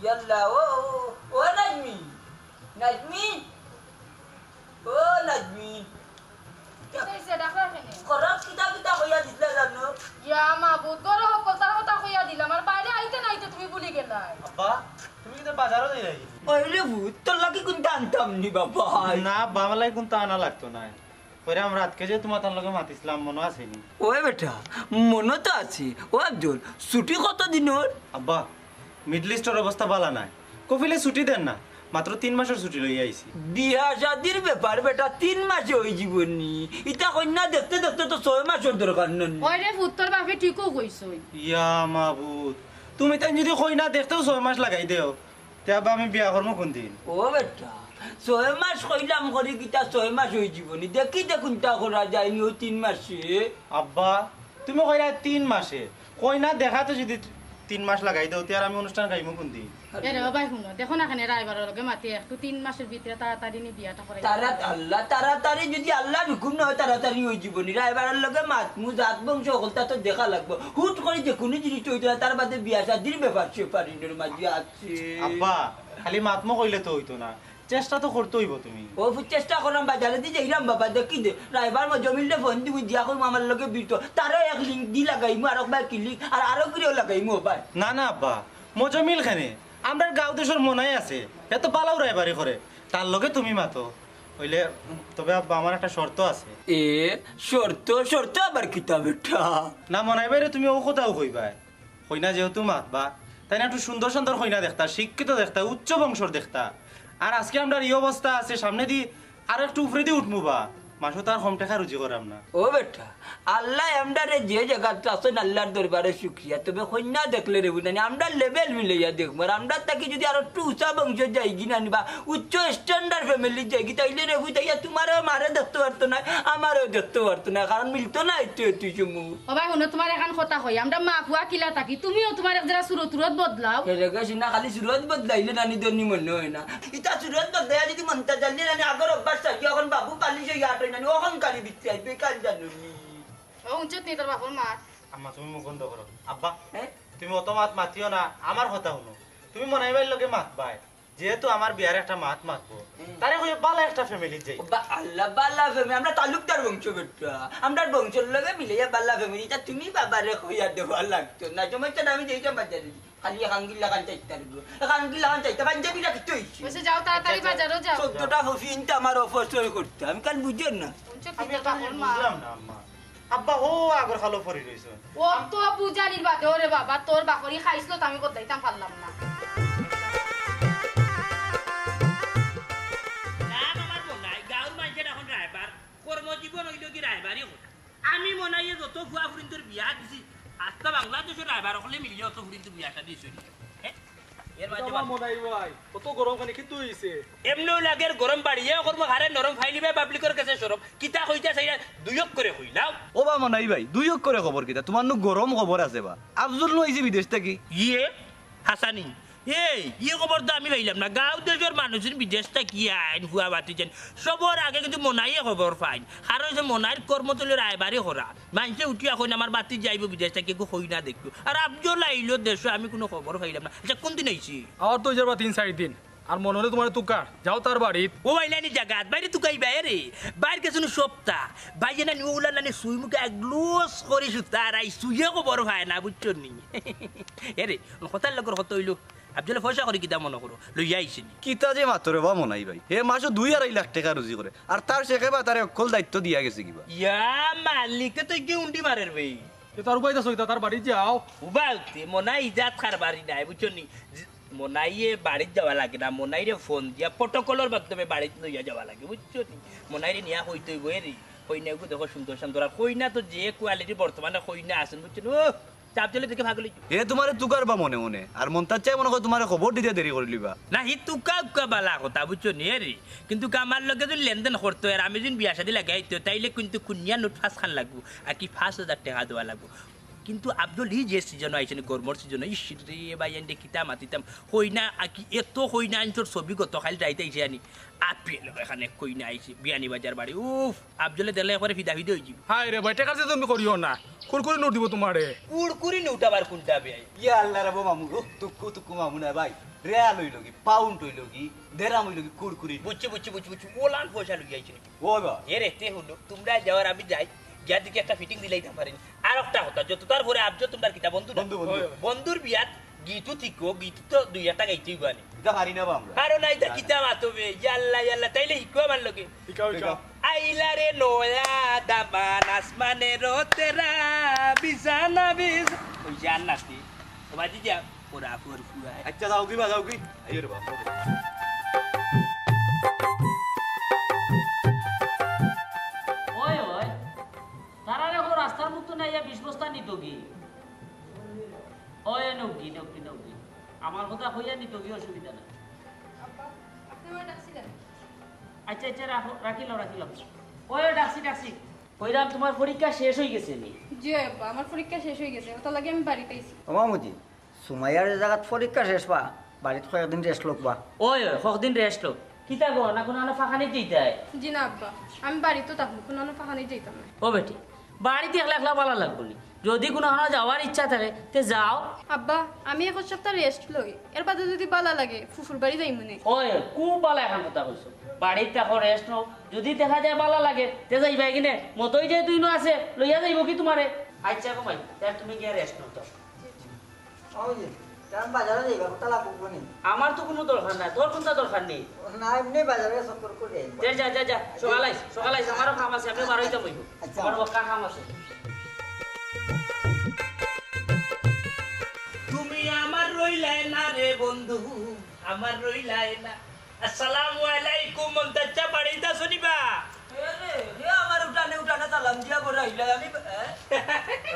ইয়াল্লা ও নাজমি নাজমি ও নাজমি কইছে ডাকলা কেনে খরচ কিতা কিতা কইয়া দিলা জানো ইয়া মাবুদ গরো হকতার কথা কইয়া দিলাম আর বাইরে আইতে নাইতে তুমি ভুলি গেলাই আব্বা তুমি কিন্তু বাজারও যাই নাকি ওইলে ভূত তোর লাগি কোনটা আনতাম নি বাবা না বাবালাই কিন্তু আনা লাগতো না পরে আমরা রাতকে যে তোমার তার লগে মাতিছিলাম মনে আসেনি ওই বেটা মনে তো আছে ও আব্দুল ছুটি কত দিনের আব্বা মিডল ইস্টের অবস্থা ভালো নাই কফিলে ছুটি দেন না মাত্র 3 মাসের ছুটি লই আইছি বিয়া শাদির ব্যাপার বেটা 3 মাসে হয়ে জীবনী ইটা কন্যা দেখতে দেখতে তো 6 মাসের দরকার নন ওই রে ভূতর বাপে ঠিকও কইছই ইয়া মাবুদ তুমি তাই যদি কই না দেখতেও 6 মাস লাগাই দেও তেবা আমি বিয়া করব কোন দিন ও বেটা 6 মাস কইলাম করি কিটা 6 মাস হয়ে জীবনী দেখি দেখুন তা করা যায়নি ও 3 মাসে আব্বা তুমি কইরা 3 মাসে কই না দেখাতে যদি 3 মাস লাগাই দেও তে আর আমি অনুষ্ঠান গাইব কোন দিন এরে বাবাই শুনো দেখো না খানে রাইবারের লগে মাতি একটু 3 মাসের ভিতরে তাড়াতাড়ি নি বিয়াটা করে তাড়াতাড়ি যদি আল্লাহ হুকুম না হয় তাড়াতাড়ি হয়ে জীবনী রায়বারের লগে মাতমু জাত বংশ হলতা তো দেখা লাগবো হুট করে যে কোনো জিনিস হইতো না তার বাদে বিয়া শাদির ব্যাপার সে পারিনের মাঝে আছে আব্বা খালি মাতমো কইলে তো হইতো না চেষ্টা তো করতে হইব তুমি ও চেষ্টা করলাম বাজারে দিয়ে যাইলাম বাবা দেখি দে রাইবার জমিনটা ফোন দিব দিয়া করবো আমার লগে বিরত তারও এক লিঙ্ক দি লাগাইমু আর একবার কি লিঙ্ক আর আরো করেও লাগাইমু ভাই না না আব্বা মজমিল খানে আমরা গাঁও দেশের মনাই আছে এত পালাও রাইবারি করে তার লগে তুমি মাতো হইলে তবে আব্বা আমার একটা শর্ত আছে এ শর্ত আবার কিতাব এটা না মনাই বাইরে তুমি ও কথাও কইবা কইনা যেহেতু মাতবা তাই না একটু সুন্দর সুন্দর কইনা দেখতা শিক্ষিত দেখতা উচ্চ বংশর দেখতা আর আজকে আমরা এই অবস্থা আছে সামনে দি আর একটু উপরে দিয়ে উঠমু বা মাসও তার কম টাকা রুজি করাম না ও বেটা আল্লাহ আমদারে যে জায়গাতে আছেন আল্লাহর দরবারে শুক্রিয়া তবে কন্যা দেখলে রে বুঝানি আমরা লেভেল মিলাইয়া দেখবো আর আমরা তাকে যদি আরো একটু উঁচা বংশ যাই কিনা নিবা উচ্চ স্ট্যান্ডার্ড ফ্যামিলি যাই কি তাইলে রে বুঝাইয়া তোমারও মারে দেখতে পারতো না আমারও দেখতে পারতো না কারণ মিলতো না একটু সমূহ বাবাই শুনো তোমার এখন কথা কই আমরা মা ফুয়া কিলা থাকি তুমিও তোমার এক যারা সুরত বদলাও না খালি সুরত বদলাইলে নানি দনি মনে হয় না ইটা সুরত বদলাইয়া যদি মনটা জানলে নানি আগর অভ্যাস থাকি এখন বাবু পালিশ হয়ে আটই নানি অহংকারী বিক্রি আসবে কাল জানুনি ও উঞ্চত নি তোর বাপর মার আম্মা তুমি মুখ বন্ধ করো আব্বা হ্যাঁ তুমি অত মাত মাতিও না আমার কথা শুনো তুমি মনাই বাইর লগে মাতবাই যেহেতু আমার বিয়ার একটা মাতবো তারে কই ভালো একটা ফ্যামিলি যাই আল্লাহ বাল্লা ফ্যামিলি আমরা তালুকদার বংশ বেটা আমরা বংশের লগে মিলাইয়া বাল্লা ফ্যামিলি তা তুমি বাবারে কইয়া দেওয়া লাগতো না সমস্যা আমি যেইটা বাজারে খালি খাঙ্গিল্লা কান চাইতে পারবো খাঙ্গিল্লা কান চাইতে পাঞ্জাবিরা কি হইছে বসে যাও তাড়াতাড়ি বাজারও যাও 14টা ফিনটা আমার অপচয় করতে আমি কাল বুঝেন না উঞ্চত আমি নি তোর বাপর মা বুঝলাম না আম্মা আব্বা ও আগর খালো পরি রইছে ও তো পূজারির বাদে ওরে বাবা তোর বাকরি খাইছিল তো আমি কোথাইতাম পারলাম না কর্মজীবন হইল কি রায়বারই হল আমি মনে হয় যত ভুয়া ফুরিন্তর বিয়া দিছি আজকে বাংলাদেশের রায়বার হলে মিলিয়ে অত ফুরিন্তর বিয়াটা দিয়েছি এর মাঝে কত গরম কানে কিন্তু হইছে এমনিও লাগে গরম বাড়িয়ে কর্ম হারে নরম ফাইলিবে পাবলিকের কাছে সরব কিতা হইতা চাইরা দুইক করে হইলাও ও বা মনাই ভাই দুই করে খবর কিতা তোমার নু গরম খবর আছে বা আফজল নইছে বিদেশ থেকে ইয়ে হাসানি এই ইয়ে খবর তো আমি পাইলাম না গাঁও দেশের মানুষের বিদেশটা কি আইন ভুয়া বাতিছেন সবর আগে কিন্তু মনাইয়ে খবর পাইন কারণ যে মনাইয়ের কর্মতলের রায়বারই করা মানুষে উঠি এখন আমার বাতি যাইব বিদেশটা কেউ হই না দেখলো আর আফজল আইলো দেশে আমি কোনো খবর পাইলাম না আচ্ছা কোন দিন আইছি আর তো যাবা 3-4 দিন আর মনে হলে তোমার তুকার যাও তার বাড়িত ও বাইলানি জায়গাত বাইরে তুকাই বাইরে বাইর কাছে সপ্তাহ বাইরে না ওলা নানি সুই মুখে গ্লোস করে সুতার আই সুইয়ে খবর হয় না বুঝছো নি এরে কথার লগর কত হইলো আফজলে পয়সা করে কিতা মনে করো লইয়া আইসিনি কিতা যে মাত্রে বা মনাই ভাই হে মাসে 2-2.5 লাখ টাকা রুজি করে আর তার শেখাইবা তার অকল দায়িত্ব দিয়া গেছে কিবা ইয়া মালিকে তো কি উন্ডি মারের ভাই তার উপায় তো তার বাড়িত যাও উবালতে মনাই ইজাত খার বাড়ি নাই বুঝছো নি মনাইয়ে বাড়িত যাওয়া লাগে না মনাইরে ফোন দিয়া প্রটোকলের মাধ্যমে বাড়িত লইয়া যাওয়া লাগে বুঝছো নি মনাইরে নিয়া হইতে বইরি কইনাকে দেখো সুন্দর সুন্দর আর কইনা তো যে কোয়ালিটি বর্তমানে কইনা আছেন বুঝছেন ও চাপ চলে দেখে ভাগলি হে তোমারে তুকার বা মনে মনে আর মন তার চাই মনে হয় তোমারে খবর দিতে দেরি করলিবা না হি তুকা উকা বালা কথা বুঝছো নি রে কিন্তু আমার লগে যদি লেনদেন করতো আর আমি যদি বিয়া শাদি লাগাইতো তাইলে কিন্তু কুনিয়া নোট ফাঁস খান লাগবো আর কি 5,000 টাকা দেওয়া লাগবো কিন্তু আব্দুল ই যে সিজন আইছেন গরমর সিজন ই শীতে ভাই এন্ডে কিতা মাতিতাম হইনা আকি এত হইনা আনছর ছবি কত খালি যাইতে আইছে আনি আপেল এখানে কইনা আইছে বিয়ানি বাজার বাড়ি উফ আব্দুলে দিলে একবারে ফিদা ফিদা হইজি হাই রে ভাই টাকা যে তুমি করিও না কুরকুরি নোট দিব তোমারে কুড়কুড়ি নোটাবার কোনটা বে ইয়া আল্লাহ রে মামু গো তুকু তুকু মামু না ভাই রিয়াল হইল কি পাউন্ড হইল কি দেরাম হইল কি কুরকুরি বুঝছি ওলান পয়সা লই আইছে ও বা এ রে তে হলো তোমরা যাওয়ার আমি যাই গিয়া দিকে একটা ফিটিং দিলাইতে পারেন আর একটা কথা যত তার পরে আবজ তোমরা কিতা বন্ধু না? বন্ধু, বন্ধু। বন্ধুর বিয়াত গীতু থিকো গীত তো দুই একটা গাইতেই বানি এটা হারি না বা আমরা কারণ আইতা কিতা মাতবে ইয়াল্লা তাইলে হিকো আমার লগে ইকাও ইকাও আইলা রে নয়া দামান আসমানের তেরা বিছানা বিছ ওই জান নাতি ও বাজি যা পুরা ফুরফুরা আচ্ছা যাও কি বা যাও কি আইও রে বাপ ওই ওই তারা রেখো রাস্তার মতো না ইয়া 20 বস্তা নিত কি ওই নকি আমার কথা হইয়া নিত কি অসুবিধা না আচ্ছা রাখিলাম ওই ডাকছি কইরাম তোমার পরীক্ষা শেষ হয়ে গেছে নি জি আব্বা আমার পরীক্ষা শেষ হয়ে গেছে ওটা লাগে আমি বাড়িতে আইছি মামুজি সুমাইয়ার জায়গাত পরীক্ষা শেষ পা বাড়িতে কয়েকদিন রেস্ট লোক বা ওই কতদিন রেস্ট লো কিতা গো না কোনো ফাঁকানি দিতে জি না আব্বা আমি বাড়িতে থাকবো কোনো ফাঁকানি যাইতাম না ও বেটি বাড়িতে একলা একলা ভালো লাগবো নি। যদি কোনো যাওয়ার ইচ্ছা থাকে তে যাও আব্বা আমি এক সপ্তাহ রেস্ট লই এর বাদে যদি বালা লাগে ফুফুর বাড়ি যাই মনে ওই খুব ভালো এখন কথা কইছো বাড়িতে এখন রেস্ট নাও যদি দেখা যায় ভালো লাগে তে যাইবা কিনে মতই যে তুই নো আছে লইয়া যাইব কি তোমারে আচ্ছা কমাই তার তুমি গিয়া রেস্ট নাও তো মামুজি কারণ বাজারে যাইবা কথা লাগবো নি আমার তো কোনো দরকার নাই তোর কোনটা দরকার নেই না এমনি বাজারে চক্কর করে আইবা যা সকালাইস আমারও কাম আছে আমি বারোইতে বইব আচ্ছা। আমার বক্কা কাম আছে তুমি আমার রইলাই না রে বন্ধু আমার রইলাই না আসসালামু আলাইকুম মন্তাচ্চা বাড়িতে শুনিবা আমার উঠানে সালাম দিয়া করে আইলা আমি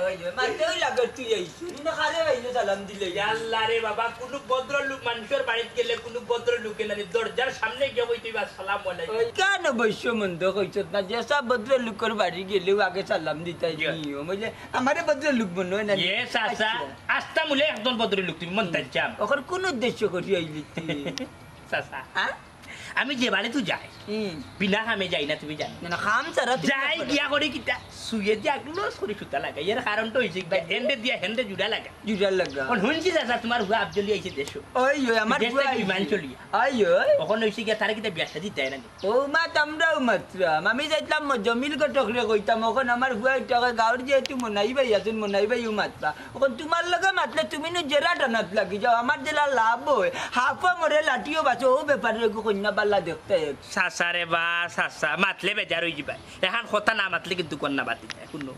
ওই যে মারতে ওই লাগে তুই আইছু না খারে আইলে সালাম দিলে আল্লাহ রে বাবা কোন ভদ্র লোক মানুষের বাড়িতে গেলে কোন ভদ্র লোকে না দরজার সামনে গিয়ে বইতে আসসালামু আলাইকুম ওই কেন বৈশ্য মন্দ কইছত না যে সব ভদ্র লোকের বাড়ি গেলেও আগে সালাম দিতাই নিয়ম ওই যে আমারে ভদ্র লোক মনে হয় না এ চাচা আস্তা মুলে একজন ভদ্র লোক তুমি মন্তাচ্চা ওখানে কোন উদ্দেশ্য করি আইলি তুই চাচা হ্যাঁ আমি যে বাড়ি তুই যাই বিনা কামে যাই না তুমি জানো না খাম ছাড়া তুই যাই গিয়া করে কিটা শুয়ে দিয়া ক্লোজ করে সুতা লাগাই এর কারণটা হইছে কি হেন্ডে দিয়া হেন্ডে জুড়া লাগা জুড়ার লাগা কোন হুনছি চাচা তোমার হুয়া আবজলি আইছে দেশো ওই ওই আমার দেশটা কি মান চলি ওই ওই কখন হইছে গিয়া তার কিটা বিয়া শাদি তাই না ও মা আমরাও মাত্রাম আমি যাইতাম জমিল কটকরে কইতাম ওখান আমার হুয়া টাকা গাঁর যেহেতু মনাই ভাই আছেন মনাই ভাইও মাতবা ওখান তোমার লগে মাতলে তুমি নো জেরা টানাত লাগি যাও আমার জেলা লাভ হয় হাফা মরে লাঠিও বাঁচো ও ব্যাপারে কন্যা বাল্লা দেখতে চাচা রে বা চাচা মাতলে বেজার হয়ে যাবা এখন কথা না মাতলে কিন্তু কন্যা বাতি যায় শুনো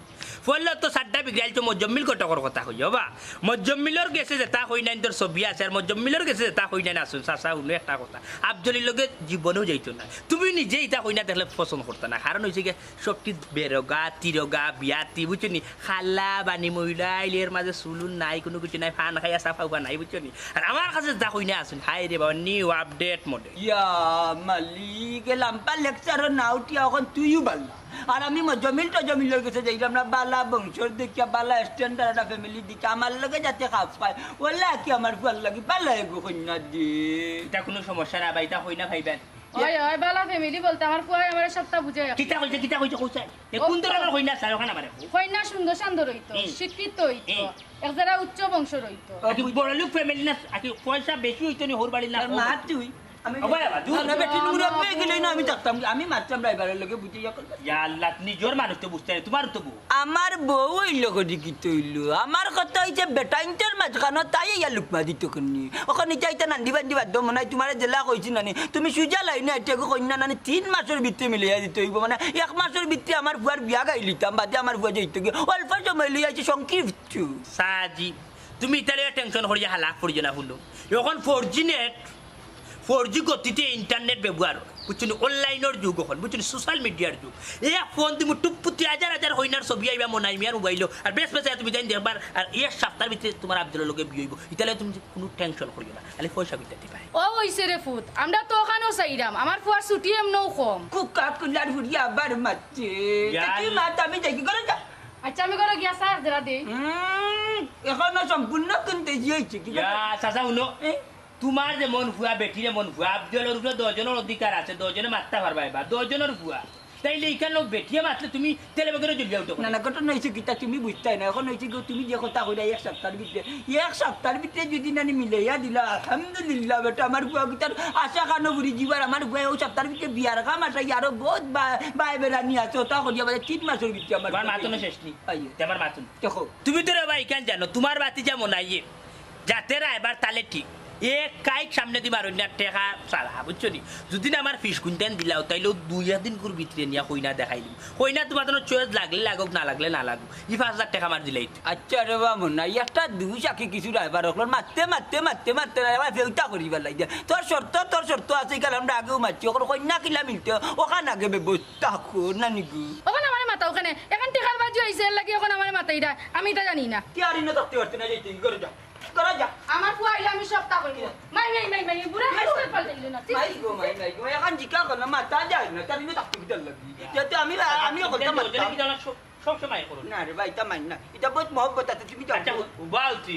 ফলে তো সাতটা বিগ্রাইল তো মজম্মিল কটকর কথা হই বা মজম্মিলর গেছে যেটা হই নাই তোর ছবি আছে আর মজম্মিলর গেছে যেটা হই নাই আসুন চাচা শুনো একটা কথা আবজলির লগে জীবনেও যাইতো না তুমি নিজে এটা হই না দেখলে পছন্দ করতে না কারণ হয়েছে কি সবটি বেরগা তিরগা বিয়াতি বুঝছো নি খালা বানি মহিলা এর মাঝে চুলুন নাই কোনো কিছু নাই ফান খাইয়া চাফা উবা নাই বুঝছো নি আর আমার কাছে যা হই না আসুন হাই রে বাবা নিউ আপডেট মডেল ইয়া মালিক লাম্পা লেকচার না উঠিয়া এখন তুইও বাল্লা আর আমি জমিলের কাছে যাইলাম না বালা বংশর দেখিয়া বালা স্ট্যান্ডার্ড একটা ফ্যামিলি দিকে আমার লগে যাতে খাপ পায় ওলা কি আমার ফুয়ার লাগি বালা এগো কন্যা দি এটা কোনো সমস্যা না বা এটা হই না ভাইবেন ওই বালা ফ্যামিলি বলতে আমার ফুয়া আমার সবটা বুঝে কিতা কইছে কইছে কোন ধরনের হই না স্যার ওখানে আমারে কন্যা সুন্দর শান্ত রইতো শিক্ষিত হইতো এক যারা উচ্চ বংশ রইতো আকি বড় লোক ফ্যামিলি না আকি পয়সা বেশি হইতো নি হোর বাড়ি না মা তুই আমি ওবাই বাবা, দূর। না বেটি নুরা পেয়ে গেলে না আমি থাকতাম আমি মারতাম ড্রাইভারের লগে বুঝে যা করবে ইয়া আল্লাহ নিজর মানুষ তো বুঝতে নাই তোমার তো বউ আমার বউ হইল গদি কি তৈল আমার কথা হইছে বেটা ইন্টার মাঝখানো তাই ইয়া লুকমা দিত কন্যা ওখানে চাইতে নান্দি বান্দি বাধ্য মনে হয় তোমার জেলা কইছি নানি তুমি সুজা লাই না এটাকে কন্যা নানি 3 মাসের ভিতরে মিলিয়া দিতে হইব মানে 1 মাসের ভিতরে আমার বুয়ার বিয়া গাইলিতাম বাদে আমার বুয়া যাইতে গিয়ে অল্প সময় লইয়া আছে সংক্ষিপ্ত সাজি তুমি ইতারে টেনশন করিয়া হালাক পড়িও না হুলো এখন 4G নেট 4G গতিতে ইন্টারনেট ব্যবহার বুঝছেন অনলাইনের যুগ এখন বুঝছেন সোশ্যাল মিডিয়ার যুগ এই ফোন তুমি টুপপুতি হাজার হইনার ছবি আইবা মনাই মিয়ার মোবাইল আর বেশ বেশ তুমি যাই দেখবার আর এই সপ্তাহের ভিতরে তোমার আব্দুলের লগে বিয়ে হইব ইতালে তুমি কোনো টেনশন করিও না খালি পয়সা দিতে দিবা ও হইছে রে ফুট আমরা তো ওখানেও চাইরাম আমার ফুয়ার ছুটি এমনও কম কুকা কুলার ফুরিয়া আবার মারছে তুই মাত আমি যাই কি করে যা আচ্ছা আমি করে গিয়া চার্জ জেরা দিই এখনো সম্পূর্ণ কিনতে গিয়েছে কি ইয়া চাচা শুনো এ? তোমার যে মন ভুয়া বেটিরে মন ভুয়া আব্দুলের উপরে 10 জনের অধিকার আছে 10 জনে মারতে পারবা এবার 10 জনের ভুয়া তাইলে এইখানে লোক বেটিয়ে মারলে তুমি তেলে বেগেরও জ্বলিয়ে উঠো না না ঘটনা হয়েছে কিতা তুমি বুঝতে না এখন হয়েছে কি তুমি যে কথা কইলা এক সপ্তাহের ভিতরে যদি নানি মিলাইয়া দিলা আলহামদুলিল্লাহ বেটা আমার বুয়া কিতার আশা কানো বুড়ি জীবার আমার বুয়া ও সপ্তাহের ভিতরে বিয়ার কাম আসা আরো বহুত বাই বেড়ানি আছে ওটা করিয়া বাজে 3 মাসের ভিতরে আমার আমার মাতুনো শেষ নি আইয়ে আমার মাতুন দেখো তুমি তো রে ভাই কেন জানো তোমার বাতি যেমন আইয়ে যাতে এবার তালে ঠিক এক কাইক সামনে দিবার অন্য টেকা চালা বুঝছো নি যদি না আমার ফিস কুইন্টান দিলাও তাইলেও 2 দিন করে ভিতরে নিয়ে কইনা দেখাই দিম কইনা তোমার তো চয়েস লাগলে লাগুক না লাগলে না লাগুক 5,000 টাকা আমার দিলাই আচ্ছা রে বাবা না একটা দুই চাকি কিছু ড্রাইভার হল মারতে আমার ফেউটা করিবার লাগে তোর শর্ত আছে কারণ আমরা আগেও মারছি ওখানে কন্যা কিলা মিলতে ওখানে আগে ব্যবস্থা কর না নিগু ওখানে আমার মাথা ওখানে এখন টিকার বাজি হয়েছে এর লাগি ওখানে আমার মাথা এটা আমি এটা জানি না কি আর ইনো থাকতে পারতে না যাইতে করে যা আমার ফুয়া আইলে আমি সব তা কইব মাই বুড়া হাসতে পারতেল না মাই গো এখন জিকা করনা মাথা যায় না তার ইনো থাকতে বিদাল লাগি যাতে আমিও করতে মারতাম সব সময় করো না রে ভাই তা মাইন না এটা বহুত মহব্বত আছে তুমি আচ্ছা জানো বলছি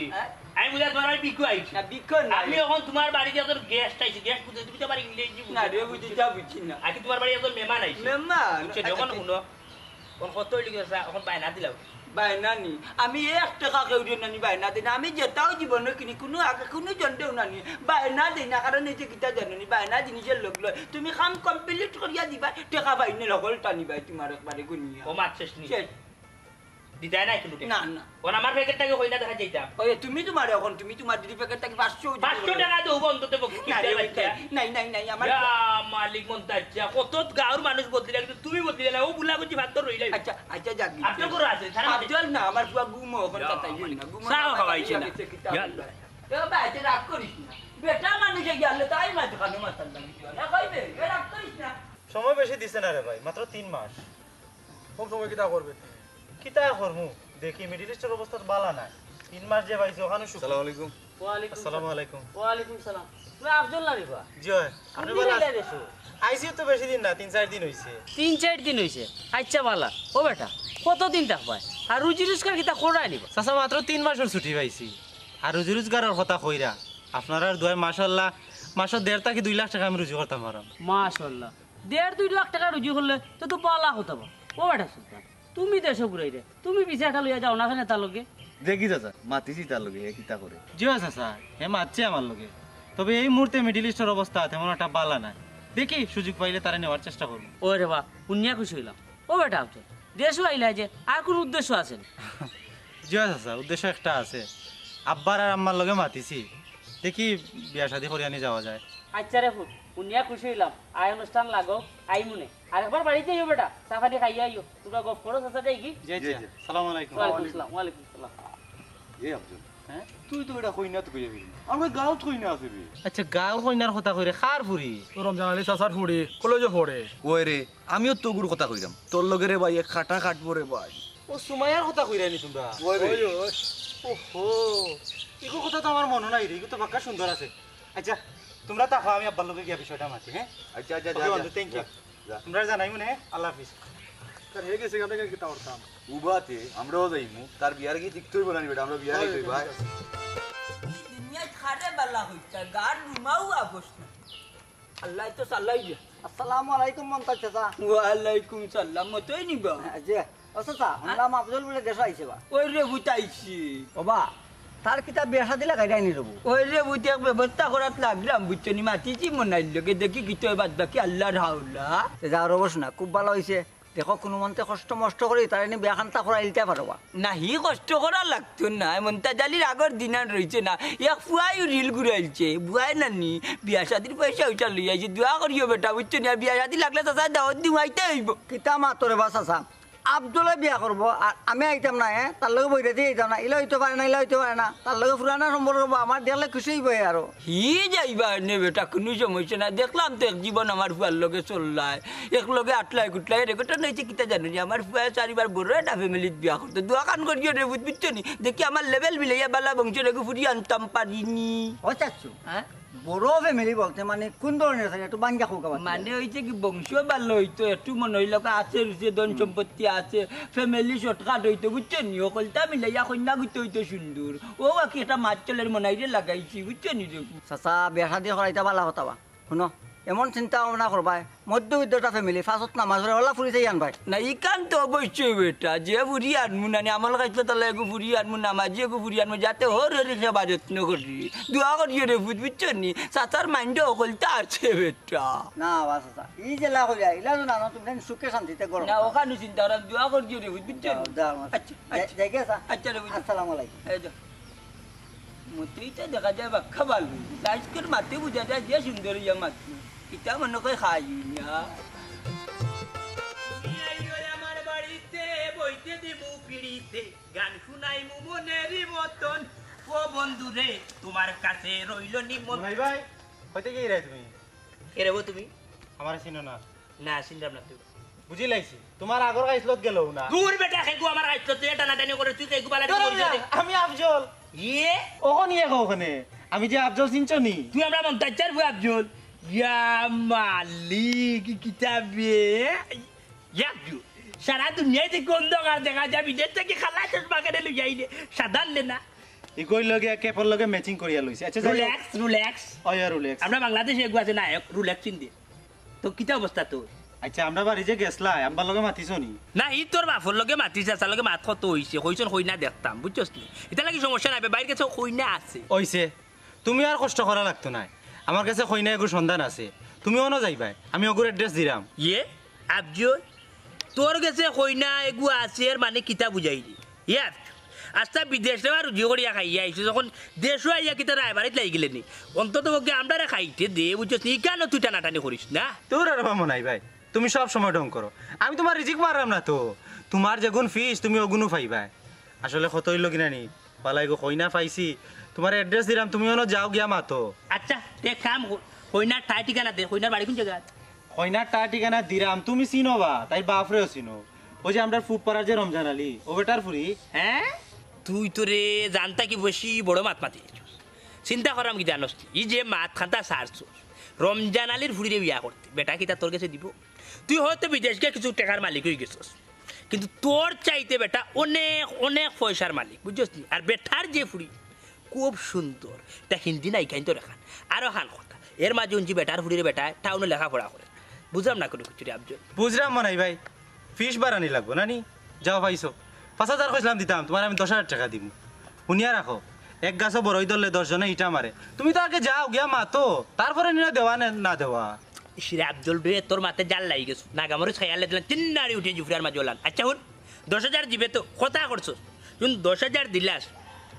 আমি বুঝা তোমার বিকু আইছি না বিকন না আমি এখন তোমার বাড়িতে যখন গেস্ট আইছি গেস্ট বুঝে তুমি তো আমার ইংরেজি না রে বুঝি যা বুঝছি না আজকে তোমার বাড়ি যখন মেহমান আইছি মেম্মা বুঝছো যখন শুনো কোন কত লিখেছে এখন বাইনা দিলাও বাইনানি আমি 1 টাকা কেউ দিই নানি বাইনা দিই না আমি যেটাও জীবনে কিনি কোনো আগে কোনো জন্দেও নানি বাইনা দিই না কারণ এই যে কিতা জানি বাইনা জিনিসের লোক লয় তুমি কাম কমপ্লিট করিয়া দিবা টাকা বাইনে লগল টানি বাই তোমার একবারে গুনিয়া ও মাছ শেষ নি শেষ। দিদাই না কিন্তু না না ওন আমার প্যাকেটটাকে কইনা দেখা যাইতাম ওই তুমি তোমার এখন তুমি তোমার দিদি প্যাকেট থেকে 500 500 টাকা দেবো অন্তত নাই আমার মালিক মন্তাজা কত গাঁর মানুষ বদলি কিন্তু তুমি বদলি না ও বুলা করছি ভাত তো রইলাই আচ্ছা আচ্ছা যাক আপনার করে আছে আব্দুল না আমার পুরো গুমো এখন কথাই না গুমো চাও খাওয়াইছে না। এ বাইতে রাগ করিস না বেটা মানুষে গেলে তাই মাছ খানো মাথার লাগি না কইবে এ রাগ করিস না সময় বেশি দিছে না রে ভাই মাত্র 3 মাস কোন সময় কিতা করবে কিতা করমু দেখি মিডল ইস্টের অবস্থা তো বালা নাই 3 মাস যে পাইছি ওখানে আসসালামু আলাইকুম আসসালামু আলাইকুম ওয়ালাইকুম সালাম তুমি আব্দুল না রিবা জয় আপনি বলা আইসি তো বেশি দিন না 3-4 দিন হইছে 3-4 দিন হইছে আচ্ছা বালা ও বেটা কতদিন থাকবাই আর রুজি রোজগার কিতা করাই নিবা চাচা মাত্র 3 মাসের ছুটি পাইছি আর রুজি রোজগারের কথা কইরা আপনারা দুই মাশাআল্লাহ মাসের 1.5 থেকে 2 লাখ টাকা আমি রুজি করতাম পারাম মাশাআল্লাহ 1.5-2 লাখ টাকা রুজি করলে তো বালা হতো ও বেটা সুলতান তুমি দেশ ঘুরাই রে তুমি পিছে একটা লইয়া যাও না কেন তার লগে দেখি চাচা মাতিছি তার লগে কিতা করে জিও চাচা হে মারছে আমার লগে তবে এই মুহূর্তে মিডল ইস্টের অবস্থা তেমন একটা বালা নাই দেখি সুযোগ পাইলে তারা নেওয়ার চেষ্টা করবো ও রে বা উনিয়া খুশি হইলাম ও বেটা আব্দুল দেশও আইলা যে আর কোন উদ্দেশ্য আছে জিও চাচা উদ্দেশ্য একটা আছে আব্বার আর আম্মার লগে মাতিছি দেখি বিয়া শাদি করে আনি যাওয়া যায় আচ্ছা রে ফুট উনিয়া খুশি হইলাম আয় অনুষ্ঠান লাগো আই মনে আর একবার বাড়িতে আইও বেটা সাফারি খাইয়া আইও তোমরা গপ করো চাচা দেই কি জি জি আসসালামু আলাইকুম ওয়ালাইকুম সালাম এ আব্দুল হ্যাঁ তুই তো এটা কইনা তো কইবি আমরা গাঁত কইনা আসবি আচ্ছা গাঁও কইনার কথা কইরে খার ফুরি তো রমজান আলী চাচার ফুড়ি কলেজে পড়ে ওই রে আমিও তোগুর কথা কইলাম তোর লগে রে ভাই খাটা কাটবো রে ভাই ও সুমাইয়ার কথা কইরা নি তোমরা ওই রে ওহো ইগো কথা তো আমার মনে নাই রে ইগো তো বাক্কা সুন্দর আছে আচ্ছা তোমরা তাকো আমি আব্বার লগে গিয়া বিষয়টা মাতি হ্যাঁ আচ্ছা আচ্ছা ওকে বন্ধু থ্যাংক ইউ তোমরা জানাই মনে আল্লাহ হাফিজ তার হয়ে গেছে আপনাকে কিতা করতাম উবাতে আমরাও যাইমু তার বিয়ার কি ঠিক তুই বলানি বেটা আমরা বিয়ার কই ভাই দুনিয়া খারে বালা হইতা গার রুমাও আবস না আল্লাহ তো সাল্লাই দে আসসালামু আলাইকুম মন্তাজ চাচা ওয়ালাইকুম সালাম মতই নিবা জি ও চাচা শুনলাম আফজল বলে দেশ আইছে বা ওই রে বুতাইছি ওবা তার কিতা বিয়া শাদি লাগাই দেয়নি রবু ওই রে বুতে ব্যবস্থা করাত লাগলাম বুঝছনি মাতিছি মনাইল লগে দেখি কি তোর বাদ বাকি আল্লাহর হাওলা যা রবস না খুব ভালো হয়েছে দেখো কোনো মন্তে কষ্ট মষ্ট করে তার এনে বিয়া খান্তা করাই দিতে পারবা নাহি কষ্ট করা লাগতো না মন্তা জালির আগর দিনান রয়েছে না এক ফুয়াই রিল ঘুরাইছে বুয়াই নানি বিয়া শাদির পয়সা ওইটা লই আইছে দোয়া করিও বেটা বুঝছো না বিয়া শাদি লাগলে চাচা দাওয়াত দিও আইতে হইব কিতা মা তোরে বা চাচা আব্দুলে বিয়া করবো আর আমি আইতাম না তার লগে বইরে দিয়ে আইতাম না ইলা হইতে পারে না ইলা হইতে পারে না তার লগে পুরানা সম্পর্ক হবো আমার দেখলে খুশি হইব আরো হি যাইবা নে বেটা কোনো সমস্যা না দেখলাম তো এক জীবন আমার ফুয়ার লগে চললাই এক লগে আটলাই কুটলাই রেকটা নইছে কিতা জানো যে আমার ফুয়া চারিবার বড় একটা ফ্যামিলিত বিয়া করতে দোয়া কান করিও রে বুঝছো নি দেখি আমার লেভেল মিলাইয়া বালা বংশ রেখে ফুরি আনতাম পারিনি ও চাচ্ছু হ্যাঁ বড় ফ্যামিলি বলতে মানে কোন ধরনের থাকে একটু বাঙ্গা খোকা মানে হইছে কি বংশ ভালো হইতো একটু মনে হইল আছে রুচে ধন সম্পত্তি আছে ফ্যামিলি শর্টকাট হইতো বুঝছেন নি অকলটা মিলাইয়া কন্যা গুতে হইতো সুন্দর ও বাকি একটা মাছ চলের মনাইরে লাগাইছি বুঝছেন নি দেখুন চাচা বিয়া শাদি করাইতা বালা কথা বা শুনো এমন চিন্তা ভাবনা করবাই মধ্যবিত্তটা ফ্যামিলি ফাঁসত নামাজ পড়ে ওলা ফুরি যাই আনবাই না ইকান তো অবশ্যই বেটা যে বুড়ি আনমু না আমার কাছে তাহলে এগু বুড়ি আনমু না মাঝি এগু বুড়ি আনমু যাতে হর হরে সেবা যত্ন করি দোয়া করিও রে বুঝ বুঝছেন নি চাচার মাইন্ডে অকলটা আছে বেটা না বা চাচা ই জেলা কইরা ইলা তো না তুমি সুখে শান্তিতে করো না ওখানে চিন্তা করার দোয়া করিও রে বুঝ বুঝছেন আচ্ছা যাই গেছা আচ্ছা রে বুঝ আসসালামু আলাইকুম এই যা মতেইটা দেখা যায় বাক্কা ভালো আজকের মাতে বুঝা যায় যে সুন্দর ইয়া মাতি এটা মনে করে খাই না আমার বাড়িতে বইতে দিব পিড়িতে গান শুনাইমু মনেরই মতন ও বন্ধু রে তোমার কাছে রইল নিমন্ত্রণ ভাই ভাই হইতে গিয়ে রে তুমি কে রেবো তুমি আমার চিনো না না চিন্তাম না তুই বুঝি লাইছি তোমার আগর গাইছলত গেলও না দূর বেটা খেগু আমার আইতো তুই টানা টানি করে তুই খেগু বালা আমি আফজল ইয়ে ওখানে ওখানে আমি যে আফজল চিনছ নি তুই আমরা মন্তাজার বই আব্দুল ইয়া মালিক কিতাবে ইয়াবু সারা দুনিয়াতে গন্ধকার দেখা যায় বিদেশ থেকে খালা চশমা কেটে লই যাইলে সাধারণ না ইকই লগে কেপর লগে ম্যাচিং করিয়া লইছে আচ্ছা যাই রিল্যাক্স অয়া রুলেক্স আমরা বাংলাদেশে এগু আছে না রুলেক্স চিন দিয়ে তো কিতা অবস্থা তোর আচ্ছা আমরা বাড়ি যে গেছলা আমার লগে মাতিছ নি না ই তোর বাপর লগে মাতিস আসার লগে মাত কত হইছে কইছন কইনা দেখতাম বুঝছস নি এটা লাগি সমস্যা নাই বাইরে গেছে কইনা আছে ওইছে তুমি আর কষ্ট করা লাগতো না আমার কাছে কইনা এগু সন্ধান আছে তুমি অন যাইবাই আমি ওগুর অ্যাড্রেস দিলাম ইয়ে আবজল তোর কাছে কইনা এগু আছে এর মানে কিতা বুঝাইলি ইয়ার আচ্ছা বিদেশে আর রুজি করিয়া খাইয়া আইছো যখন দেশও আইয়া কিতা রায়বাড়িত লাগি গেলে নি অন্তত ওকে আমরা খাইতে দে বুঝছস নি কেন তুই টানাটানি করিস না তোর আর বামো নাই ভাই তুমি সব সময় ডং করো আমি তোমার রিজিক মারলাম না তো তোমার যেগুন ফিস তুমি ওগুনও পাইবা আসলে কত হইল কিনা নি পালাই গো কইনা পাইছি তোমার অ্যাড্রেস দিলাম তুমি অন যাও গিয়া মাতো আচ্ছা দেখ কাম কইনার ঠাই ঠিকানা দে কইনার বাড়ি কোন জায়গা কইনার টা ঠিকানা দিলাম তুমি চিনো বা তাই বাপরেও চিনো ওই যে আমরা ফুটপাড়ার যে রমজান আলী ও বেটার ফুরি হ্যাঁ তুই তোরে জানতা কি বেশি বড় মাত মাতি চিন্তা করাম কি জানোস ই যে মাত খান্তা সারছ রমজান আলীর ফুড়িরে বিয়া করতে বেটা কিতা তোর কাছে দিব তুই হয়তো বিদেশ গিয়ে কিছু টাকার মালিক হয়ে গেছস কিন্তু তোর চাইতে বেটা অনেক অনেক পয়সার মালিক বুঝছস নি আর বেটার যে ফুড়ি খুব সুন্দর তা হিন্দি নাই খাইন তো রেখান আরো হান কথা এর মাঝে উঞ্চি বেটার ফুড়িরে বেটা টাউনে লেখাপড়া করে বুঝলাম না কোনো কিছু রে আবজল বুঝলাম মনাই ভাই ফিস বাড়ানি লাগবো না নি যাও পাইছো 5,000 কইছিলাম দিতাম তোমার আমি 10,000 টাকা দিব শুনিয়া রাখো এক গাছও বড়ই ধরলে 10 জনে ইটা মারে তুমি তো আগে যাও গিয়া মাতো তারপরে নিয়ে দেওয়া না দেওয়া সিরে আবজল রে তোর মাথায় জাল লাগি গেছো নাগামরে ছায়ালে দিলাম তিন নাড়ি উঠে জুফরার মাঝে ওলান আচ্ছা হুন 10,000 দিবে তো কথা করছো শুন 10,000 দিলাস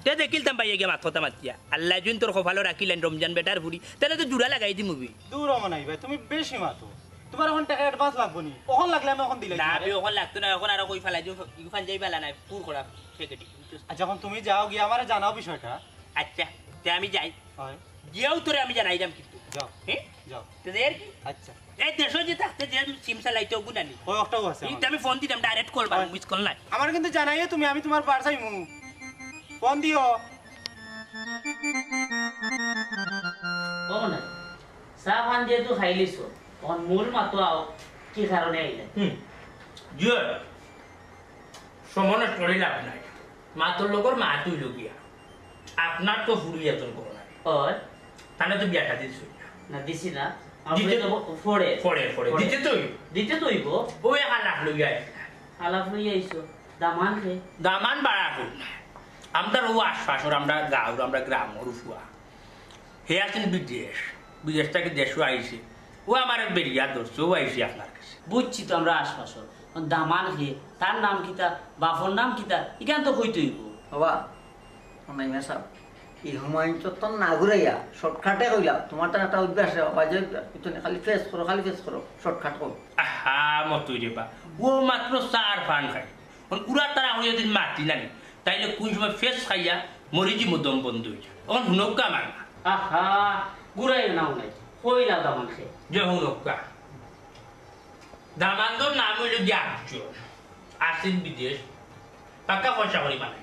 তে দেখিলতাম পাইয়া গিয়া মাথা মাতিয়া আল্লাহ জুন তোর কপালো রাখিলেন রমজান বেটার ফুড়ি তাহলে তো জুড়া লাগাই দি মুভি দূর মনাই ভাই তুমি বেশি মাতো তোমার এখন টাকা অ্যাডভান্স লাগবো নি ওখন লাগলে আমি এখন দিলাই না আমি ওখান লাগতো না এখন আরো কই ফেলাই দিও ইফান যাই বেলা নাই পুর করা সেকেটি আচ্ছা এখন তুমি যাও গিয়া আমারে জানাও বিষয়টা আচ্ছা তে আমি যাই হয় গিয়েও তোরে আমি জানাইলাম কিন্তু যাও হ্যাঁ যাও তো এর কি আচ্ছা এই দেশ যে থাকতে যে সিম চালাইতে গুনানি ওই একটাও আছে এইটা আমি ফোন দিতাম ডাইরেক্ট কল বার মিস কল নাই আমার কিন্তু জানাইও তুমি আমি তোমার পারছাই মু ফোন দিও ও না চা পান যেহেতু খাইলিছ তখন মূল মাতো আও কি কারণে আইলে জিও সমনে করে লাভ নাই মাতর লগর মা তুই লগিয়া আপনার তো ফুড়ি এত করো না ওর তাহলে তো বিয়াটা দিছ না দিছি না দিতে তো ফড়ে ফড়ে দিতে তুই দিতে তো হইব ওই হালাক লগিয়া আলাপ লই আইছো দামান রে দামান বাড়া করি না আমরা ও আশপাশর আমরা গাঁর আমরা গ্রাম রুফুয়া হে আছেন বিদেশ থেকে দেশও আইসে ও আমার বেরিয়া ধরছে ও আইসি আপনার কাছে বুঝছি তো আমরা আশপাশর দামান হে তার নাম কিতা বাপর নাম কিতা ইখান তো কইতে হইব বাবা অনাই মেসা এই হুমায়ুন চত্বর না ঘুরাইয়া শর্টকাটে কইলা তোমার তো একটা অভ্যাস রে বাবা যে তুমি খালি ফেস করো শর্টকাট করো আহা মতই রে বা ও মাত্র 4 ফান খাই পুরা তারা হয়ে যদি মাটি নানি তাইলে কোন সময় ফেস খাইয়া মরিজি মদম বন্ধ হয়ে যায় তখন হুনক্কা মার আহা গুড়াই নাও নাই কইলা দামান খে যে হুনক্কা দামান্দর নাম হইল যে একজন আসেন বিদেশ টাকা পয়সা করি মানে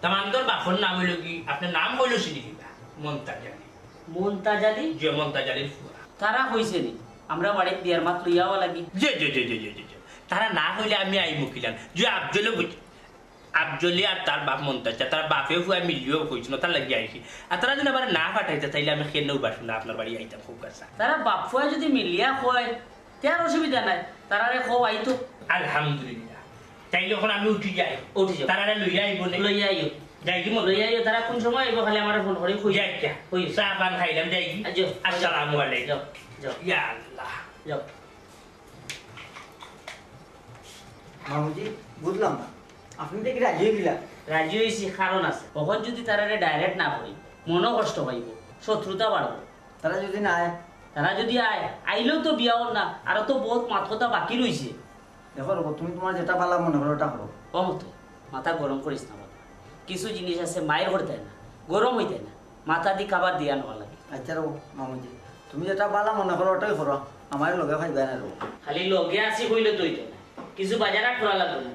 দামান্দর বাপর নাম হইল কি আপনার নাম হইল চিনি দিবা মনটা জানি মন্তাজালি যে মন্তাজালির ফুয়া তারা কইছে নি আমরা বাড়িতে বিয়ার মাত লইয়াও লাগি যে যে যে যে যে যে যে। তারা না হইলে আমি আইমু কিলাম যে আফজলে বুঝ আফজলি আর তার বাপ মন্তাজা তার বাপে ফুয়া মিলিও কইছিল তার লাগি আইছি আর তারা যদি আবার না পাঠাইতে তাইলে আমি কেনও বাসু না আপনার বাড়ি আইতাম খুব কাছে তারা বাপ ফুয়া যদি মিলিয়া কয় তার অসুবিধা নাই তারারে খো আইতো আলহামদুলিল্লাহ তাইলে এখন আমি উঠি যাই উঠি যাও। তারা লইয়া আইব না লইয়া আইও যাই কি মন লইয়া আইও তারা কোন সময় আইব খালি আমার ফোন করে কই যাই যা কই চা পান খাইলাম যাই কি যাও। আসসালামু আলাইকুম যাও যাও ইয়া আল্লাহ যাও মামুজি বুঝলাম না আপনি দেখি রাজি হয়ে গেলা রাজি হয়েছি কারণ আছে কখন যদি তারারে ডাইরেক্ট না করি মনও কষ্ট পাইব শত্রুতা বাড়বো তারা যদি না আয় তারা যদি আয় আইলেও তো বিয়া হল না আরো তো বহুত মাথা বাকি রয়েছে দেখো রব, তুমি তোমার যেটা পালা মনে করো ওটা করো। কমত মাথা গরম করিস না বাবা কিছু জিনিস আছে মায়ের করতে না গরম হইতে না মাথা দি খাবার দিয়া নেওয়া লাগে আচ্ছা রব মামুজি, তুমি যেটা পালা মনে করো ওটাই করো, আমার লগে খাইবা না রব। খালি লগে আসি কইলে তো হইতো না কিছু বাজার করা লাগবে না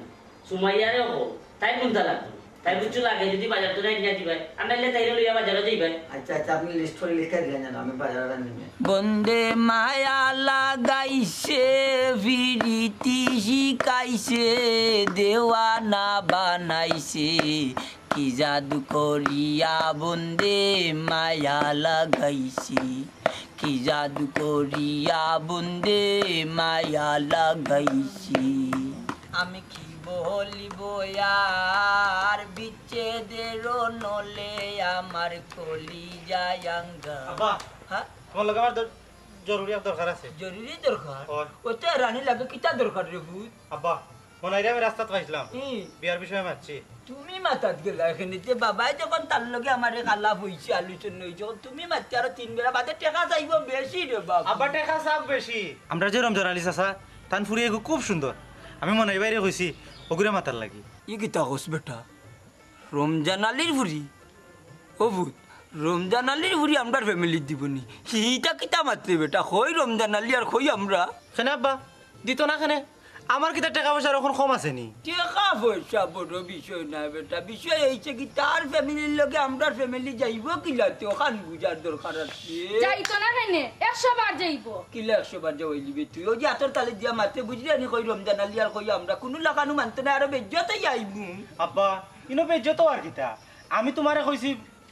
সুমাইয়ারেও কো তাই কোনটা লাগবে তাই বুঝছো লাগে যদি বাজার তো নাই নিয়ে দিবাই আর নাইলে তাইলে লইয়া বাজারে যাইবাই আচ্ছা আচ্ছা, আপনি লিস্ট করে লিখে দিলেন যেন আমি বাজারে নিবে। বন্দে মায়া লাগাইছে বিরিতি শিকাইছে দেওয়ানা বানাইছে কি জাদু করিয়া বন্দে মায়া লাগাইছে কি জাদু করিয়া বন্দে মায়া লাগাইছে আমি কি বলিব আর বিচ্ছেদের নলে আমার কলি যায়াঙ্গা আব্বা হ্যাঁ তোমার লগে আমার জরুরি দরকার আছে জরুরি দরকার হয়। ওটা রানী লাগে কিতা দরকার রে ভূত আব্বা মনে হয় আমি রাস্তাত পাইছিলাম ই, বিয়ার বিষয়ে মারছি তুমি মাথাত গেলা এখানে যে বাবাই যখন তার লগে আমার আলাপ হয়েছে আলোচনা হয়েছে যখন তুমি মারতে আরো 3 বেলা বাদে টেকা চাইব বেশি রে বাবা আব্বা টেকা চাপ বেশি আমরা যে রমজান আলী চাচা তান ফুরিয়ে খুব সুন্দর আমি মনে হয় বাইরে কইছি ওগুরে মাতার লাগি ই কিতা কস বেটা রমজান আলীর ভুরি ও ভূত রমজান আলীর ভুরি আমরা ফ্যামিলি দিবনি হিটা কিতা মাত্রে বেটা কই রমজান আলী আর কই আমরা কেনে আব্বা দিত না কেনে আমার কিতা টাকা পয়সা এখন কম আছে নি টাকা পয়সা বড় বিষয় না বেটা বিষয় হয়েছে কি তার ফ্যামিলির লগে আমরা ফ্যামিলি যাইব কিলাতে ওখান বুঝার দরকার আছে যাইতো না কেনে 100 বার যাইব কিলা 100 বার যাওয়াই লিবে তুই ওই যে আতর তালে দিয়া মারতে বুঝলি আমি কই রমজান আলী আর কই আমরা কোনো লাগানো মানতে না আরো বেজ্জতেই আইবু আব্বা ইনো বেজ্জত আর কিতা আমি তোমারে কইছি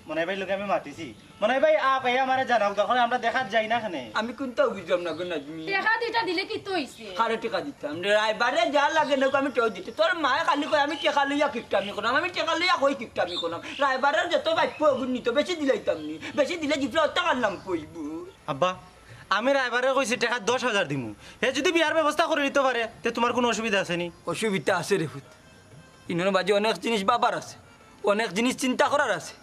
মনে ভাই লোকে আমি মাতিছি মনে ভাই আপ এই আমারে জানাও তখন আমরা দেখাত যাই না কেনে আমি কোনটা বুঝলাম না কোন আদমি টাকা দুইটা দিলে কি তো হইছে কারে টাকা দিতাম রে রাইবারে যা লাগে না আমি টেও দিতে তোর মায়ে খালি কই আমি টাকা লইয়া কিপটামি করলাম আমি টাকা লইয়া কই কিপটামি করলাম রাইবারের যত বাইপ গুণ নিত বেশি দিলাইতাম নি বেশি দিলে জিপলা টাকার নাম কইবু আব্বা আমি রাইবারে কইছি টাকা 10,000 দিমু হে যদি বিয়ার ব্যবস্থা করে দিতে পারে তে তোমার কোনো অসুবিধা আছে নি অসুবিধা আছে রে ভূত ইনোর বাজে অনেক জিনিস বাবার আছে অনেক জিনিস চিন্তা করার আছে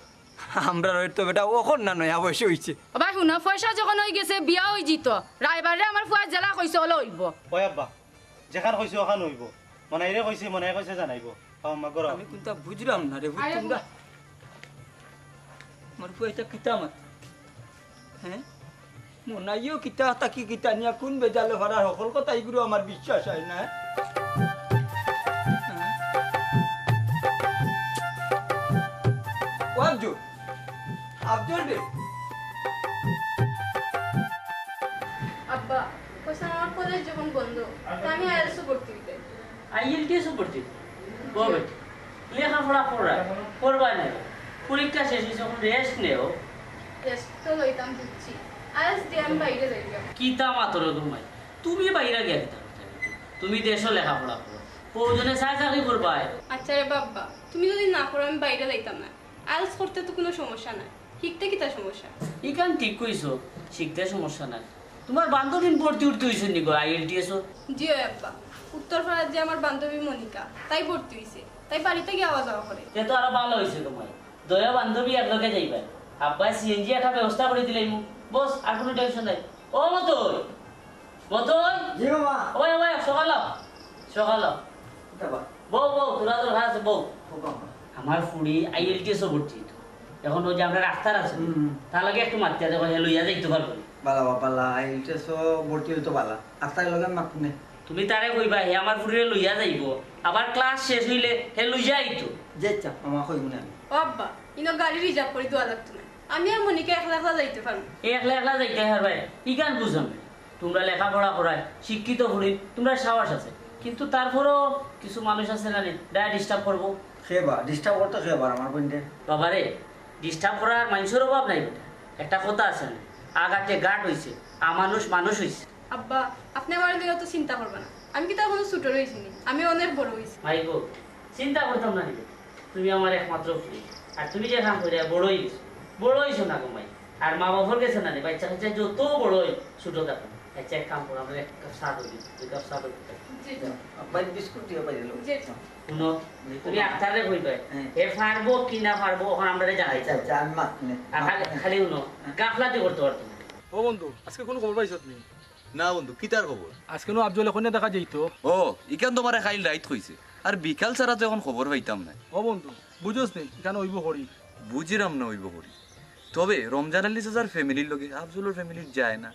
আমরা হয়তো বেটা ওখন না নয় অবশ্য হয়েছে ভাই শুনো পয়সা যখন হয়ে গেছে বিয়া হয়ে জিত রাইবারে আমার ফুয়া জেলা কইছে হলো হইব ওই আব্বা যেখান কইছি ওখান হইব মনে রে কইছি মনে কইছে জানাইব আম্মা গরম আমি কোনটা বুঝলাম না রে ভূত তোমরা আমার ফুয়াইটা কিতা মাত হ্যাঁ মনাইও কিতা তাকি কিতা নিয়া কোন বেজালে ভরার সকল কথা এইগুলো আমার বিশ্বাস হয় না ও আব্দুল আব্দুল রে আব্বা কইছে আমার কলেজ যখন বন্ধ আমি আইএলসও ভর্তি হইতে আইএলটিএসও পড়তে বলবে লেখাপড়া করবা না পরীক্ষা শেষ হয়েছে যখন রেস্ট নেও টেস্ট তো লইতাম দিচ্ছি আইএলস দিয়ে আমি বাইরে যাইতাম কিতা মাত্র ঘুমাই তুমি বাইরে গিয়া কিতা করতে? তুমি দেশও লেখাপড়া করো প্রয়োজনে চাই চাকরি করবা আচ্ছা রে বাবা তুমি যদি না করো আমি বাইরে যাইতাম না আইএলস করতে তো কোনো সমস্যা নাই শিখতে কি তার সমস্যা ইকান ঠিক কইছো শিখতে সমস্যা নাই তোমার বান্ধবীন ভর্তি উঠতে হয়েছে নি গো আইএলটিএসও জি আব্বা উত্তরপাড়ার যে আমার বান্ধবী মনিকা তাই ভর্তি হইছে তাই বাড়িতে গিয়ে আওয়া যাওয়া করে তে তো আরো ভালো হয়েছে তোমার দয়া বান্ধবী একলগে যাইবা আব্বা সিএনজি একটা ব্যবস্থা করে দিলাই মু বস আর কোনো টেনশন নাই ও মতই মতই জি বাবা। ওই ওই সকাল সকাল এটা বা বউ বউ তোরা তোর ঘর আছে বউ হুকুম। আমার ফুড়ি আইএলটিএসও ভর্তি এখন ওই যে আমরা ডাক্তার আছে হুম। তার লাগে একটু মাত্রা দেখো হে লইয়া যাইতে পারবো বালা বালা আইলটেসও ভর্তি হইতো বালা আস্তাই লগে মাতুনে তুমি তারে কইবা হে আমার ফুড়িরে লইয়া যাইব আবার ক্লাস শেষ হইলে হে লইয়া আইতো যে ইচ্ছা মামা কইব না আমি। ও আব্বা ইনো গাড়ি রিজার্ভ করে দেওয়া লাগতো না আমি আর মনিকা একলা একলা যাইতে পারবো। একলা একলা যাইতে হারবাই ইকান বুঝলাম না। তোমরা লেখাপড়া করায় শিক্ষিত হলি তোমরা সাহস আছে, কিন্তু তারপরও কিছু মানুষ আছে না ডায় ডিস্টার্ব করবো। খেবা ডিস্টার্ব করতে খেবা আমার বোনদের। বাবারে ডিস্টার্ব করার মানুষের অভাব নাই বেটা। একটা কথা আছে না, আগাতে গাট হইছে মানুষ মানুষ হইছে। আব্বা আপনি আমার দিকে তো চিন্তা করবে না, আমি কি তার কোনো ছোট রয়েছি নি, আমি অনেক বড় হয়েছি। ভাই গো চিন্তা করতাম না নিবে, তুমি আমার একমাত্র ফুলি, আর তুমি যে কাম করে বড়ই গেছো, বড় হইছো না গো মাই। আর মা বাবার গেছে না রে বাচ্চা কাচ্চা যত বড় হই ছোট থাকো। আচ্ছা এক কাম করো, আমরা এক কাপ চা দিই, 2 কাপ চা দিই। জি আব্বাই বিস্কুট দিয়ে পাইলো। জি শুনো তুমি আক্তারে কইবে এ পারবো কি না পারবো এখন আমরা জানাই চাই। আচ্ছা আমি মাতনে খালি শুনো গাফলাতি করতে পারতো না। ও বন্ধু আজকে কোনো খবর পাইছ তুমি? না বন্ধু কিতার খবর? আজকে নো আফজল এখন দেখা যাইতো। ও ইকান তোমারে খাইল রাইত হইছে, আর বিকাল ছাড়া তো এখন খবর পাইতাম না। ও বন্ধু বুঝোস নি এখানে হইব করি। বুঝিরাম না হইব করি, তবে রমজান আলী চাচার ফ্যামিলির লগে আফজলের ফ্যামিলির যায় না,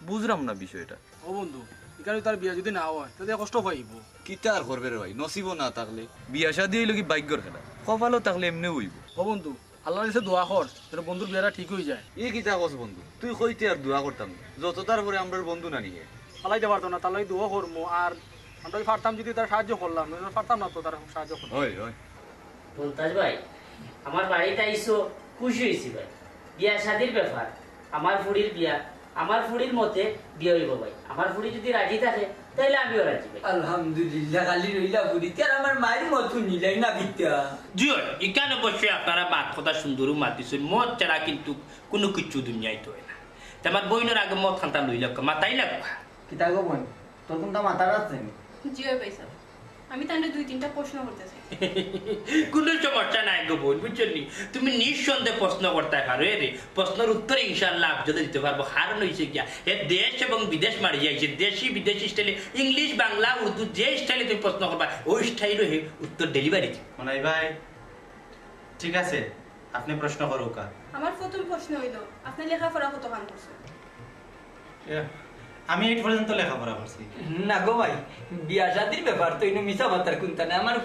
বুঝলাম না বিষয়টা। ও বন্ধু এখানে তার বিয়া যদি না হয় তাহলে কষ্ট পাইব। কিতার করবে রে ভাই, নসিব না থাকলে বিয়া শাদি হইল কি ভাগ্যর খেলা, কপালও থাকলে এমনি হইব। ও বন্ধু আল্লাহর কাছে দোয়া কর তোর বন্ধুর বিয়াটা ঠিক হয়ে যায়। এই কিতা কস বন্ধু, তুই কইতে আর দোয়া করতাম না, যত তারপরে আমরা বন্ধু না নিয়ে পালাইতে পারতো না, তাহলে দোয়া করবো। আর আমরা পারতাম যদি তার সাহায্য করলাম, নইলে পারতাম না তো তার সাহায্য করলাম। হয় হয়। মুমতাজ ভাই আমার বাড়িতে আইসো, খুশি হয়েছি ভাই। বিয়া শাদির ব্যাপার, আমার ফুড়ির বিয়া, আমার ফুড়ির মতে বিয়ে হইব ভাই। আমার ফুড়ি যদি রাজি থাকে তাহলে আমিও রাজি ভাই। আলহামদুলিল্লাহ কালি রইলা বুড়িতে আর আমার মায়ের মতো নিলাই না বিদ্যা। জি এখানে অবশ্যই আপনারা বাদ কথা সুন্দর মাতিছেন, মদ ছাড়া কিন্তু কোনো কিছু দুনিয়ায় তো হয় না। তা আমার বইনের আগে মদ খান্তা লইলাম মাতাই লাগবা। কিতা গো বোন তোর কোনটা মাথার আছে? জি ভাই স্যার, আমি তাহলে 2-3টা প্রশ্ন করতে চাই। কোনো সমস্যা নাই গো বোন, বুঝছেন নি? তুমি নিঃসন্দেহে প্রশ্ন করতে পারো। রে প্রশ্নের উত্তর ইনশাল্লাহ যদি দিতে পারবো। কারণ হয়েছে গিয়া এ দেশ এবং বিদেশ মারি যাইছে, দেশি বিদেশি স্টাইলে ইংলিশ বাংলা উর্দু যে স্টাইলে তুমি প্রশ্ন করবা ওই স্টাইলে উত্তর ডেলিভারি। মনাই ভাই ঠিক আছে, আপনি প্রশ্ন করুকা। আমার প্রথম প্রশ্ন হইল আপনি লেখাপড়া কত কাম করছেন? আমি 8 পর্যন্ত লেখাপড়া করছি। না গো ভাই, বিয়া শাদির ব্যাপার তো ইনো মিশা মাতার কোনটা না, আমার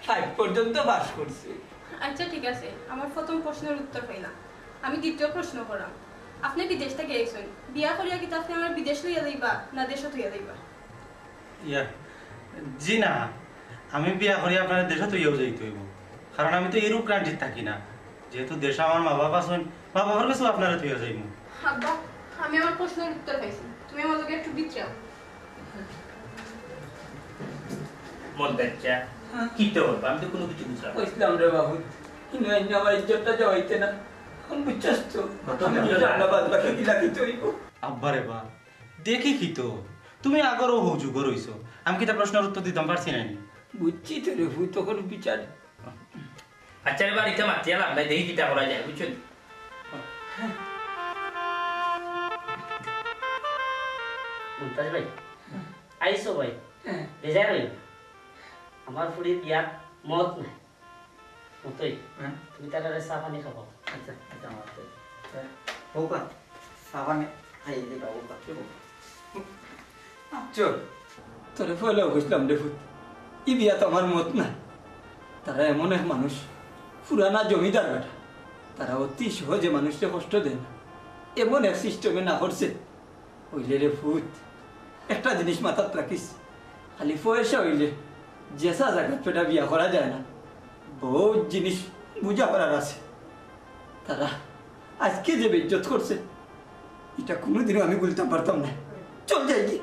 5 পর্যন্ত পাস করছে। আচ্ছা ঠিক আছে, আমার প্রথম প্রশ্নের উত্তর পাইলাম। আমি দ্বিতীয় প্রশ্ন করাম, আপনি বিদেশ থেকে গেছেন, বিয়া করিয়া কি আপনি আমার বিদেশ লইয়া যাইবা না দেশত হইয়া যাইবা? জি না, আমি বিয়া করি আপনার দেশে তো ইয়েও যাইতে হইব, কারণ আমি তো এরূপ কান্ট্রিত থাকি না। যেহেতু দেশে আমার মা বাবা আছেন, মা বাবার কাছেও আপনারা তুইয়া যাইব। আব্বা আমি আমার প্রশ্নের উত্তর পাইছি, তুমি আমাকে একটু বিচ্ছাও। মন দেখছা কি তো হবে, আমি তো কোনো কিছু বুঝলাম না। বুঝলাম রে বাবু, ইনো এনে আমার ইজ্জতটা যাওয়াইতে না। এখন বুঝছস তো আমি ইনশাআল্লাহ বাদ বাকি দিলা কি হইব। আব্বারে বা দেখি কি তো তুমি আগরও হৌ যুগর হইছো, আমি কি তা প্রশ্নের উত্তর দিতাম পারছি না নি? বুঝছি তো রে ভূত তখন বিচার। আচ্ছা এবার ইতে মাতিয়া লাভ নাই, দেখি কিটা করা যায়, বুঝছেন? মুমতাজ ভাই আইসো ভাই, বেজার হইল আমার ফুড়ির বিয়ার মত নাই মতই। তুমি তার চা পানি খাবো। আচ্ছা আচ্ছা আমার হোকা সাবানে খাই দিবা হোকা। চল তোরে ফলে বুঝলাম রে ভূত, ই বিয়া তো আমার মত না। তারা এমন এক মানুষ, পুরানা জমিদার বেটা, তারা অতি সহজে মানুষকে কষ্ট দেয় না, এমন এক সিস্টেমে না করছে। হইলে রে ভূত একটা জিনিস মাথাত রাখিস, খালি পয়সা হইলে যেসা জায়গা পেটা বিয়া করা যায় না, বহুত জিনিস বুঝা করার আছে। তারা আজকে যে বেজ্জত করছে এটা কোনোদিনও আমি বলতে পারতাম না। চল যাই কি।